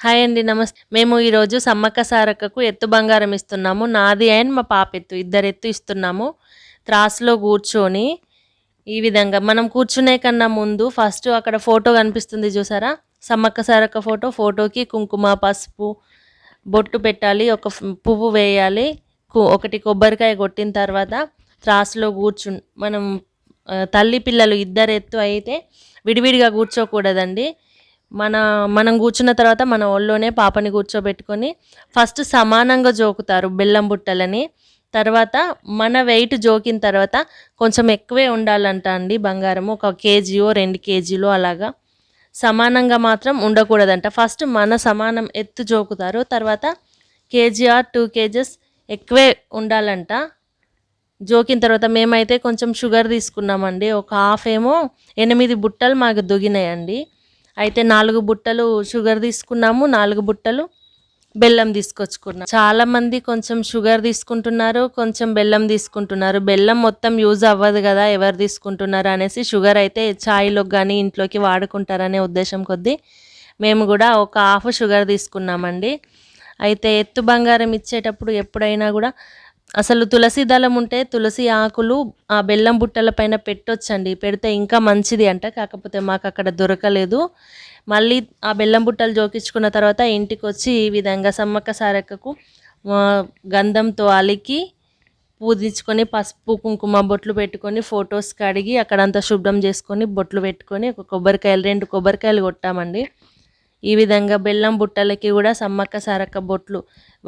Hi అండి. నమస్తే. మేము ఈరోజు సమ్మక్క సారక్కకు ఎత్తు బంగారం ఇస్తున్నాము. నాది అండ్ మా పాప ఎత్తు ఇద్దరు ఎత్తు ఇస్తున్నాము. త్రాసులో కూర్చొని ఈ విధంగా మనం కూర్చునే కన్నా ముందు ఫస్ట్ అక్కడ ఫోటో కనిపిస్తుంది చూసారా, సమ్మక్క సారక్క ఫోటో. ఫోటోకి కుంకుమ పసుపు బొట్టు పెట్టాలి, ఒక పువ్వు వేయాలి, ఒకటి కొబ్బరికాయ కొట్టిన తర్వాత త్రాసులో మనం తల్లి పిల్లలు ఇద్దరు ఎత్తు అయితే విడివిడిగా కూర్చోకూడదండి. మనం కూర్చున్న తర్వాత మన ఒళ్ళోనే పాపని కూర్చోబెట్టుకొని ఫస్ట్ సమానంగా జోకుతారు బెల్లం బుట్టలని. తర్వాత మన వెయిట్ జోకిన తర్వాత కొంచెం ఎక్కువే ఉండాలంట అండి బంగారం, 1 కేజీయో 2 కేజీలో అలాగా. సమానంగా మాత్రం ఉండకూడదంట. ఫస్ట్ మన సమానం ఎత్తు జోకుతారు, తర్వాత కేజీ ఆర్ 2 కేజెస్ ఎక్కువే ఉండాలంట. జోకిన తర్వాత మేమైతే కొంచెం షుగర్ తీసుకున్నామండి. ఒక హాఫ్ ఏమో 8 బుట్టలు మాకు దుగినాయండి. అయితే 4 బుట్టలు షుగర్ తీసుకున్నాము, 4 బుట్టలు బెల్లం తీసుకొచ్చుకున్నాం. చాలామంది కొంచెం షుగర్ తీసుకుంటున్నారు, కొంచెం బెల్లం తీసుకుంటున్నారు. బెల్లం మొత్తం యూజ్ అవ్వదు కదా, ఎవరు తీసుకుంటున్నారు అనేసి షుగర్ అయితే ఛాయ్లోకి కానీ ఇంట్లోకి వాడుకుంటారనే ఉద్దేశం కొద్దీ మేము కూడా ఒక హాఫ్ షుగర్ తీసుకున్నామండి. అయితే ఎత్తు బంగారం ఇచ్చేటప్పుడు ఎప్పుడైనా కూడా అసలు తులసి దళం ఉంటే తులసి ఆకులు ఆ బెల్లం బుట్టల పైన పెట్టొచ్చండి, పెడితే ఇంకా మంచిది అంట. కాకపోతే మాకు అక్కడ దొరకలేదు. మళ్ళీ ఆ బెల్లం బుట్టలు జోకించుకున్న తర్వాత ఇంటికి వచ్చి ఈ విధంగా సమ్మక్క సారక్కకు గంధంతో అలికి పూజించుకొని పసుపు కుంకుమ బొట్లు పెట్టుకొని ఫొటోస్ కడిగి అక్కడంతా శుభ్రం చేసుకొని బొట్లు పెట్టుకొని ఒక కొబ్బరికాయలు 2 కొబ్బరికాయలు కొట్టామండి. ఈ విధంగా బెల్లం బుట్టలకి కూడా సమ్మక్క సారక్క బొట్లు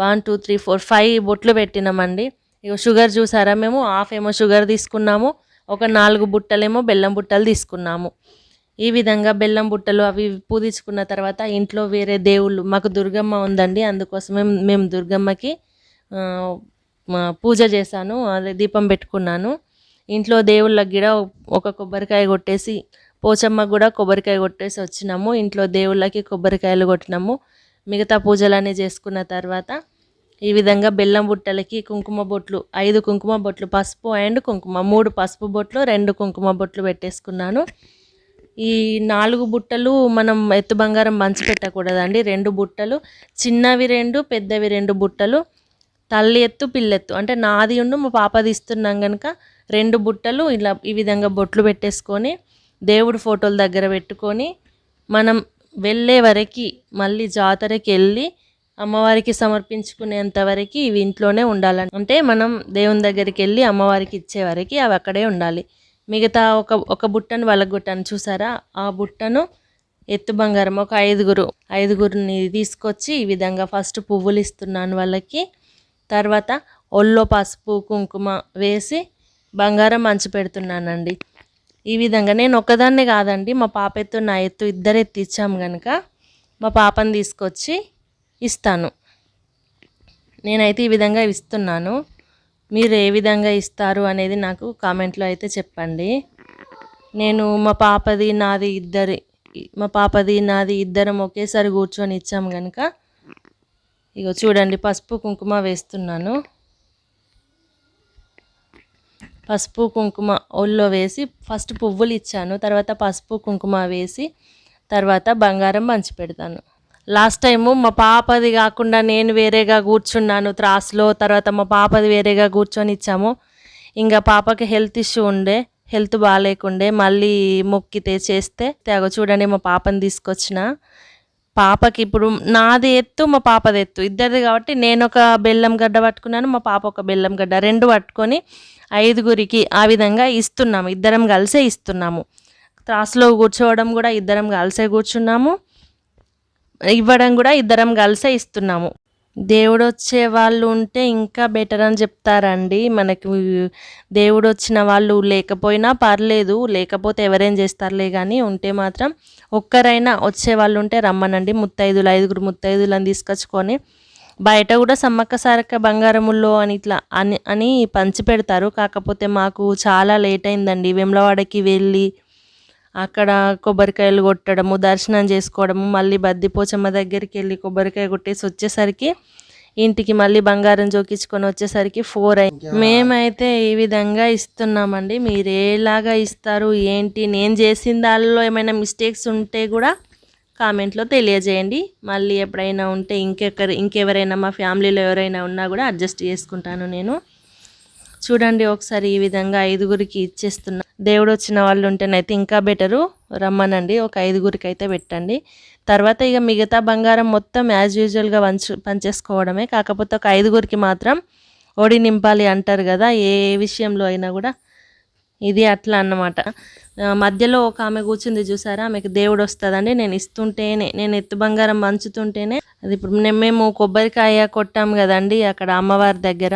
1 2 3 4 5 బొట్లు పెట్టినామండి. ఇక షుగర్ చూసారా, మేము హాఫ్ ఏమో షుగర్ తీసుకున్నాము, ఒక 4 బుట్టలేమో బెల్లం బుట్టలు తీసుకున్నాము. ఈ విధంగా బెల్లం బుట్టలు అవి పూజించుకున్న తర్వాత ఇంట్లో వేరే దేవుళ్ళు, మాకు దుర్గమ్మ ఉందండి, అందుకోసమే మేము దుర్గమ్మకి పూజ చేశాను, అదే దీపం పెట్టుకున్నాను. ఇంట్లో దేవుళ్ళకి కూడా ఒక కొబ్బరికాయ కొట్టేసి పోచమ్మకు కూడా కొబ్బరికాయ కొట్టేసి వచ్చినాము. ఇంట్లో దేవుళ్ళకి కొబ్బరికాయలు కొట్టినాము. మిగతా పూజలన్నీ చేసుకున్న తర్వాత ఈ విధంగా బెల్లం బుట్టలకి కుంకుమ బొట్లు 5 కుంకుమ బొట్లు, పసుపు అండ్ కుంకుమ 3 పసుపు బొట్లు 2 కుంకుమ బొట్లు పెట్టేసుకున్నాను. ఈ 4 బుట్టలు మనం ఎత్తు బంగారం మంచి పెట్టకూడదండి. 2 బుట్టలు, చిన్నవి 2 పెద్దవి 2 బుట్టలు, తల్లి ఎత్తు పిల్లెత్తు అంటే నాది మా పాపది ఇస్తున్నాం కనుక 2 బుట్టలు ఇలా ఈ విధంగా బొట్లు పెట్టేసుకొని దేవుడి ఫోటోల దగ్గర పెట్టుకొని మనం వెళ్ళే వరకు మళ్ళీ జాతరకి వెళ్ళి అమ్మవారికి సమర్పించుకునేంత వరకు ఇవి ఇంట్లోనే ఉండాలని, అంటే మనం దేవుని దగ్గరికి వెళ్ళి అమ్మవారికి ఇచ్చే వరకు అవి అక్కడే ఉండాలి. మిగతా ఒక బుట్టను వలగొట్టాను చూసారా, ఆ బుట్టను ఎత్తు బంగారం ఒక 5గురిని తీసుకొచ్చి ఈ విధంగా ఫస్ట్ పువ్వులు ఇస్తున్నాను వాళ్ళకి. తర్వాత ఒళ్ళో పసుపు కుంకుమ వేసి బంగారం మంచి పెడుతున్నానండి. ఈ విధంగా నేను ఒక్కదాన్నే కాదండి, మా పాప ఎత్తు నా ఎత్తు ఇద్దరు ఎత్తి ఇచ్చాము కనుక మా పాపని తీసుకొచ్చి ఇస్తాను. నేనైతే ఈ విధంగా ఇస్తున్నాను. మీరు ఏ విధంగా ఇస్తారు అనేది నాకు కామెంట్లో అయితే చెప్పండి. నేను మా పాపది నాది ఇద్దరం ఒకేసారి కూర్చొని ఇచ్చాము కనుక ఇగో చూడండి పసుపు కుంకుమ వేస్తున్నాను. పసుపు కుంకుమ ఒళ్ళో వేసి ఫస్ట్ పువ్వులు ఇచ్చాను, తర్వాత పసుపు కుంకుమ వేసి తర్వాత బంగారం పంచి పెడతాను. లాస్ట్ టైము మా పాపది కాకుండా నేను వేరేగా కూర్చున్నాను త్రాసులో, తర్వాత మా పాపది వేరేగా కూర్చొని ఇచ్చాము. ఇంకా పాపకి హెల్త్ ఇష్యూ ఉండే, హెల్త్ బాగాలేకుండే, మళ్ళీ మొక్కితే చేస్తే చూడండి మా పాపని తీసుకొచ్చిన. పాపకి ఇప్పుడు నాది ఎత్తు మా పాపది ఎత్తు ఇద్దరిది కాబట్టి నేను ఒక బెల్లం గడ్డ పట్టుకున్నాను, మా పాప ఒక బెల్లం గడ్డ 2 పట్టుకొని 5గురికి ఆ విధంగా ఇస్తున్నాము. ఇద్దరం కలిసే ఇస్తున్నాము. త్రాసులో కూర్చోవడం కూడా ఇద్దరం కలిసే కూర్చున్నాము, ఇవ్వడం కూడా ఇద్దరం కలిసే ఇస్తున్నాము. దేవుడు వచ్చే వాళ్ళు ఉంటే ఇంకా బెటర్ అని చెప్తారండి. మనకి దేవుడు వచ్చిన వాళ్ళు లేకపోయినా పర్లేదు, లేకపోతే ఎవరేం చేస్తారులే, కానీ ఉంటే మాత్రం ఒక్కరైనా వచ్చే వాళ్ళు ఉంటే రమ్మనండి. 5గురు ముత్తైదులను తీసుకొచ్చుకొని బయట కూడా సమ్మక్క సారక్క బంగారముల్లో అని ఇట్లా అని పంచి పెడతారు. కాకపోతే మాకు చాలా లేట్ అయిందండి. వేములవాడకి వెళ్ళి అక్కడ కొబ్బరికాయలు కొట్టడము, దర్శనం చేసుకోవడము, మళ్ళీ బద్దిపోచమ్మ దగ్గరికి వెళ్ళి కొబ్బరికాయ కొట్టేసి వచ్చేసరికి ఇంటికి మళ్ళీ బంగారం జోకించుకొని వచ్చేసరికి 4 అయింది. మేమైతే ఈ విధంగా ఇస్తున్నామండి. మీరు ఏలాగా ఇస్తారు ఏంటి, నేను చేసిన దానిలో ఏమైనా మిస్టేక్స్ ఉంటే కూడా కామెంట్లో తెలియజేయండి. మళ్ళీ ఎప్పుడైనా ఉంటే ఇంకెవరైనా మా ఫ్యామిలీలో ఎవరైనా ఉన్నా కూడా అడ్జస్ట్ చేసుకుంటాను నేను. చూడండి ఒకసారి ఈ విధంగా 5గురికి ఇచ్చేస్తున్నా. దేవుడు వచ్చిన వాళ్ళు ఉంటేనైతే ఇంకా బెటరు, రమ్మనండి. ఒక 5గురికి అయితే పెట్టండి. తర్వాత ఇక మిగతా బంగారం మొత్తం యాజ్ యూజువల్గా పంచేసుకోవడమే. కాకపోతే ఒక 5గురికి మాత్రం ఒడి నింపాలి అంటారు కదా, ఏ విషయంలో అయినా కూడా. ఇది అట్లా అన్నమాట. మధ్యలో ఒక ఆమె కూర్చుంది చూసారా, ఆమెకు దేవుడు వస్తుందండి. నేను ఇస్తుంటేనే, నేను ఎత్తు బంగారం పంచుతుంటేనే అది. ఇప్పుడు మేము కొబ్బరికాయ కొట్టాం కదండి అక్కడ అమ్మవారి దగ్గర,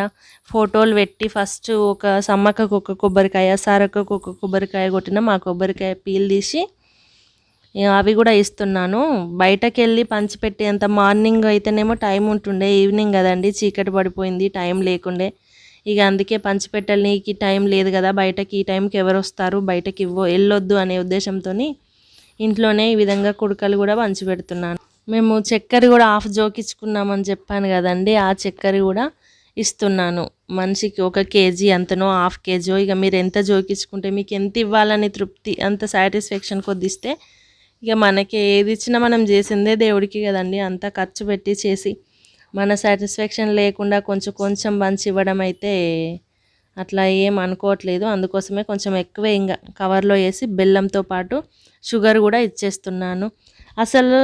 ఫోటోలు పెట్టి ఫస్ట్ ఒక సమ్మక్కకు ఒక కొబ్బరికాయ, సారక్కకు ఒక కొబ్బరికాయ కొట్టినాం. ఆ కొబ్బరికాయ పీల్ తీసి అవి కూడా ఇస్తున్నాను. బయటకు వెళ్ళి పంచిపెట్టేంత మార్నింగ్ అయితేనేమో టైం ఉంటుండే, ఈవినింగ్ కదండి చీకటి పడిపోయింది, టైం లేకుండే. ఇక అందుకే పంచిపెట్టడానికి టైం లేదు కదా, బయటకి ఈ టైంకి ఎవరు వస్తారు, బయటకి వెళ్ళొద్దు అనే ఉద్దేశంతో ఇంట్లోనే ఈ విధంగా కుడకలు కూడా పంచిపెడుతున్నాను. మేము చక్కెర కూడా హాఫ్ జోకించుకున్నామని చెప్పాను కదండి, ఆ చక్కెర కూడా ఇస్తున్నాను. మనిషికి 1 కేజీ అంతనో, హాఫ్ కేజీ, ఇక మీరు ఎంత జోకించుకుంటే మీకు ఎంత ఇవ్వాలని తృప్తి, అంత సాటిస్ఫాక్షన్ కొద్దిస్తే ఇక మనకి ఏది ఇచ్చినా మనం చేసిందే దేవుడికి కదండి. అంతా ఖర్చు పెట్టి చేసి మన సాటిస్ఫాక్షన్ లేకుండా కొంచెం కొంచెం పంచి ఇవ్వడం అయితే అట్లా ఏం అనుకోవట్లేదు. అందుకోసమే కొంచెం ఎక్కువే ఇంకా కవర్లో వేసి బెల్లంతో పాటు షుగర్ కూడా ఇచ్చేస్తున్నాను. అసలు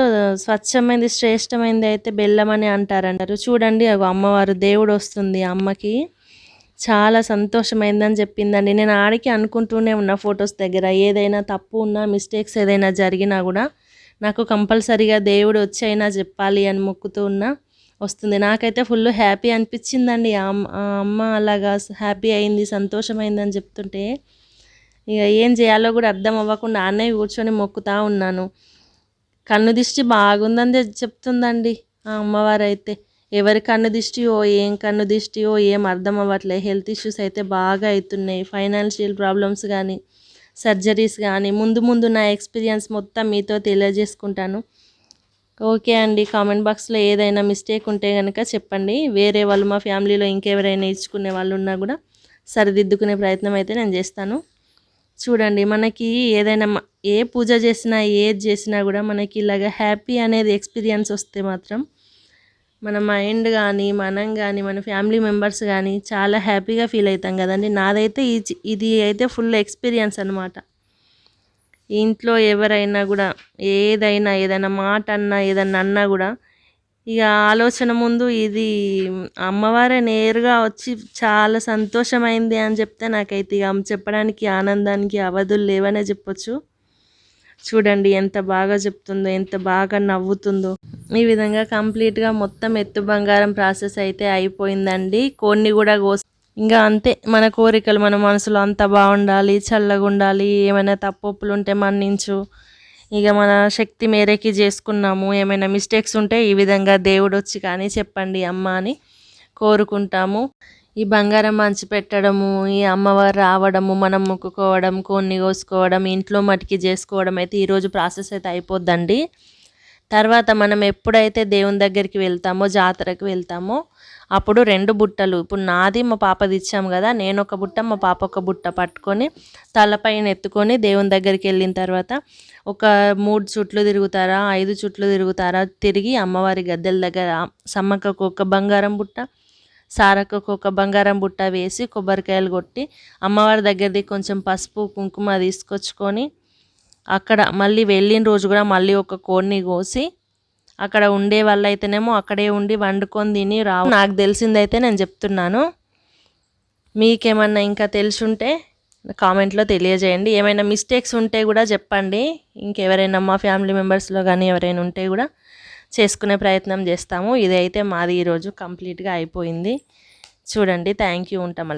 స్వచ్ఛమైనది శ్రేష్టమైనది అయితే బెల్లం అని అంటారు. చూడండి అమ్మవారు, దేవుడు వస్తుంది అమ్మకి, చాలా సంతోషమైందని చెప్పిందండి. నేను ఆడికి అనుకుంటూనే ఉన్నా ఫొటోస్ దగ్గర, ఏదైనా తప్పు ఉన్నా, మిస్టేక్స్ ఏదైనా జరిగినా కూడా నాకు కంపల్సరీగా దేవుడు వచ్చి అయినా చెప్పాలి అని మొక్కుతూ ఉన్నా. వస్తుంది. నాకైతే ఫుల్ హ్యాపీ అనిపించిందండి. అమ్మ అలాగా హ్యాపీ అయింది, సంతోషమైందని చెప్తుంటే ఇక ఏం చేయాలో కూడా అర్థం అవ్వకుండా అన్నయ్య కూర్చొని మొక్కుతూ ఉన్నాను. కన్ను దిష్టి బాగుందని చెప్తుందండి ఆ అమ్మవారు అయితే. ఎవరి కన్ను దిష్టియో, ఏం కన్ను దిష్టియో ఏం అర్థం అవ్వట్లేదు. హెల్త్ ఇష్యూస్ అయితే బాగా అవుతున్నాయి. ఫైనాన్షియల్ ప్రాబ్లమ్స్ కానీ, సర్జరీస్ కానీ. ముందు నా ఎక్స్పీరియన్స్ మొత్తం మీతో తెలియజేసుకుంటాను. ఓకే అండి, కామెంట్ బాక్స్లో ఏదైనా మిస్టేక్ ఉంటే కనుక చెప్పండి. వేరే వాళ్ళు మా ఫ్యామిలీలో ఇంకెవరైనా ఇచ్చుకునే వాళ్ళు ఉన్నా కూడా సరిదిద్దుకునే ప్రయత్నం అయితే నేను చేస్తాను. చూడండి మనకి ఏదైనా ఏ పూజ చేసినా, ఏది చేసినా కూడా మనకి ఇలాగ హ్యాపీ అనేది ఎక్స్పీరియన్స్ వస్తే మాత్రం మన మైండ్ కానీ, మనం కానీ, మన ఫ్యామిలీ మెంబర్స్ కానీ చాలా హ్యాపీగా ఫీల్ అవుతాం కదండి. నాదైతే ఇది అయితే ఫుల్ ఎక్స్పీరియన్స్ అనమాట. ఇంట్లో ఎవరైనా కూడా ఏదైనా మాట అన్నా, ఏదన్నా అన్నా కూడా ఇక ఆలోచన ముందు ఇది అమ్మవారే నేరుగా వచ్చి చాలా సంతోషమైంది అని చెప్తే నాకైతే ఇక చెప్పడానికి ఆనందానికి అవధులు లేవనే చెప్పొచ్చు. చూడండి ఎంత బాగా చెప్తుందో, ఎంత బాగా నవ్వుతుందో. ఈ విధంగా కంప్లీట్గా మొత్తం ఎత్తు బంగారం ప్రాసెస్ అయితే అయిపోయిందండి. కొన్ని కూడా ఇంకా అంతే, మన కోరికలు మన మనసులో అంతా బాగుండాలి, చల్లగా ఉండాలి, ఏమైనా తప్పులు ఉంటే మన్నించు, ఇక మన శక్తి మేరకి చేసుకున్నాము. ఏమైనా మిస్టేక్స్ ఉంటే ఈ విధంగా దేవుడు వచ్చి కానీ చెప్పండి అమ్మ అని కోరుకుంటాము. ఈ బంగారం మంచి పెట్టడము, ఈ అమ్మవారు రావడము, మనం మొక్కుకోవడం, కొన్ని కోసుకోవడం, ఇంట్లో మటుకి చేసుకోవడం అయితే ఈరోజు ప్రాసెస్ అయితే అయిపోద్దండి. తర్వాత మనం ఎప్పుడైతే దేవుని దగ్గరికి వెళ్తామో, జాతరకు వెళ్తామో, అప్పుడు 2 బుట్టలు, ఇప్పుడు నాది మా పాపది ఇచ్చాము కదా, నేను ఒక బుట్ట, మా పాప ఒక బుట్ట పట్టుకొని తలపైన ఎత్తుకొని దేవుని దగ్గరికి వెళ్ళిన తర్వాత ఒక 3 చుట్లు తిరుగుతారా, 5 చుట్లు తిరుగుతారా, తిరిగి అమ్మవారి గద్దెల దగ్గర సమ్మక్కకు ఒక బంగారం బుట్ట, సారక్కకు ఒక బంగారం బుట్ట వేసి కొబ్బరికాయలు కొట్టి అమ్మవారి దగ్గరది కొంచెం పసుపు కుంకుమ తీసుకొచ్చుకొని అక్కడ మళ్ళీ వెళ్ళిన రోజు కూడా మళ్ళీ ఒక కోడిని కోసి అక్కడ ఉండే వాళ్ళు అయితేనేమో అక్కడే ఉండి వండుకొని తిని రావు. నాకు తెలిసిందైతే నేను చెప్తున్నాను. మీకేమన్నా ఇంకా తెలుసుంటే కామెంట్లో తెలియజేయండి. ఏమైనా మిస్టేక్స్ ఉంటే కూడా చెప్పండి. ఇంకెవరైనా మా ఫ్యామిలీ మెంబర్స్లో కానీ ఎవరైనా ఉంటే కూడా చేసుకునే ప్రయత్నం చేస్తాము. ఇదైతే మాది ఈరోజు కంప్లీట్గా అయిపోయింది. చూడండి, థ్యాంక్ యూ. ఉంటాం మళ్ళీ.